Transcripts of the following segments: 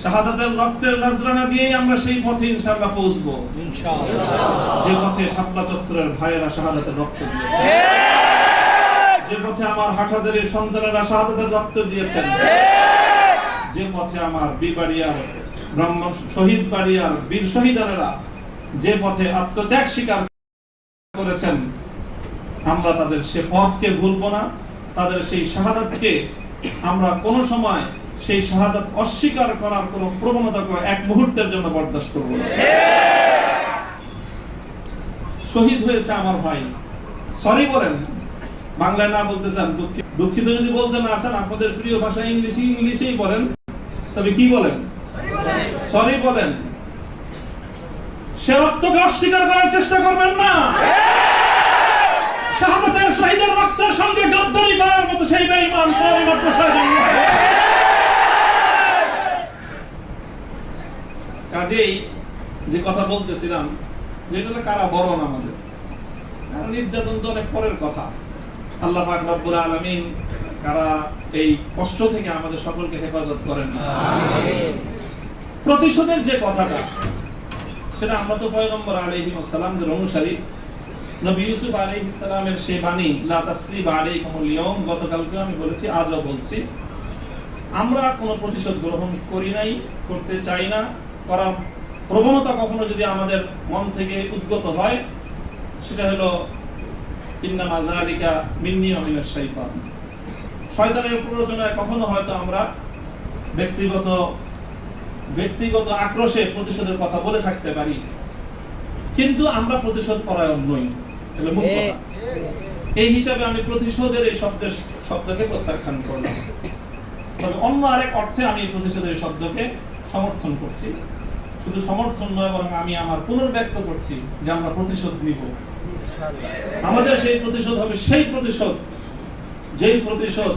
শাহাদাতের রক্তের নজরানা দিয়েই আমরা সেই পথে ইনশাআল্লাহ পৌঁছবো, যে পথে শাপলা চত্বরের ভাইয়েরা শাহাদাতের রক্ত দিয়েছে, যে পথে আমার হাটহাজারীর সন্তানেরা শাহাদাতের রক্ত দিয়েছেন, যে পথে আমার বিবাড়িয়ার ব্রহ্ম শহীদ বাড়িয়ার বীর শহীদানেরা যে পথে আত্মত্যাগ স্বীকার করেছেন, আমরা তাদের সে পথকে ভুলব না। তাদের সেই শাহাদাতকে আমরা কোনো সময় সেই শাহাদাত অস্বীকার করার কোনো প্রবণতাকে এক মুহূর্তের জন্য বরদাস্ত করব না। শহীদ হয়েছে আমার ভাই, সরি বলেন, বাংলায় না বলতে চান, দুঃখিত যদি বলতে না চান, আপনাদের প্রিয় ভাষা ইংলিশেই বলেন, তবে কি বলেন? সরি বলেন। সে রক্তকে অস্বীকার করার চেষ্টা করবেন না। শাহাদাতের শহীদের রক্তের সঙ্গে গাদ্দারি করার মতো সেই বেঈমান কারিমাত সাজান। কাজেই যে কথা বলতেছিলাম, যেটা কারা বরণ আমাদের, কারণ নির্যাতন তো অনেক পরের কথা। আল্লাহ পাক রব্বুল আলামিন কারা এই কষ্ট থেকে আমাদের সকলকে হেফাজত করেন। আমিন। প্রতিশোধের যে কথাটা, সেটা আমরা তো পয়গম্বর আলাইহিস সালামের অনুসারী। নবী ইউসুফ আলাইহিস সালামের সেই বাণী, লা তাসরিবা আলাইকুমুল ইয়াউম, গতকালকে আমি বলেছি, আজও বলছি, আমরা কোনো প্রতিশোধ গ্রহণ করি নাই, করতে চাই না। করার প্রবণতা কখনো যদি আমাদের মন থেকে উদ্গত হয়, সেটা হলো ইন্নামা যালিকা মিন্নী ওয়া মিনাশ শাইতান। শয়তানের প্ররোচনায় কখনো হয়তো আমরা ব্যক্তিগত আক্রোশে প্রতিশোধের কথা বলে থাকতে পারি, কিন্তু আমরা প্রতিশোধ পরায়ণ নই, এটা মূল কথা। এই হিসাবে আমি প্রতিশোধের এই শব্দকে প্রত্যাখ্যান করলাম। তবে অন্য আরেক অর্থে আমি প্রতিশোধের এই শব্দকে সমর্থন করছি। শুধু সমর্থন নয়, বরং আমি আমার পুনর্ব্যক্ত করছি যে আমরা প্রতিশোধ নিব। আমাদের সেই প্রতিশোধ হবে সেই প্রতিশোধ, যেই প্রতিশোধ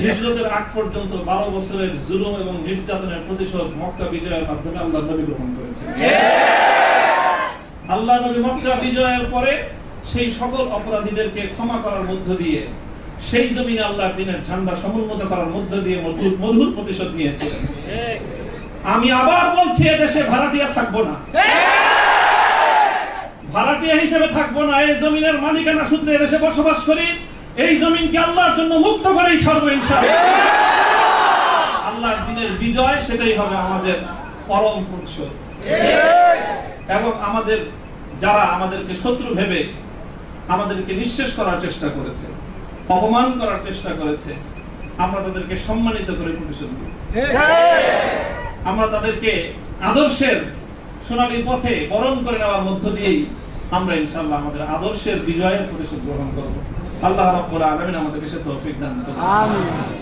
হিজরতের আগ পর্যন্ত 12 বছরের জুলুম এবং নির্যাতনের প্রতিশোধ মক্কা বিজয়ের মাধ্যমে আল্লাহ নবী গ্রহণ করেছেন। আল্লাহ নবী মক্কা বিজয়ের পরে সেই সকল অপরাধীদেরকে ক্ষমা করার মধ্য দিয়ে, সেই জমিনে আল্লাহর দ্বীনের ঝান্ডা সমুন্নত করার মধ্য দিয়ে মধুর প্রতিশোধ নিয়েছিলেন। আমি আবার বলছি, এদেশে ভাড়াটিয়া থাকবো না, ভাড়াটিয়া হিসেবে থাকবো না। এই জমিনের মালিকানা সূত্রে এদেশে বসবাস করি। এই জমিনকে আল্লাহর জন্য মুক্ত করেই ছাড়বো ইনশাআল্লাহ। আল্লাহর দ্বীনের বিজয়, সেটাই হবে আমাদের পরম প্রতিশোধ। এবং আমাদের যারা আমাদেরকে শত্রু ভেবে আমাদেরকে নিঃশেষ করার চেষ্টা করেছে, অপমান করার চেষ্টা করেছে, আমরা তাদেরকে সম্মানিত করে প্রতিশোধ দেব। আমরা তাদেরকে আদর্শের সোনালী পথে বরণ করে নেওয়ার মধ্য দিয়েই আমরা ইনশাআল্লাহ আমাদের আদর্শের বিজয়ের প্রতিশোধ গ্রহণ করব। আল্লাহ রাব্বুল আলামিন আমাদেরকে সে তৌফিক দান করুন। আমিন।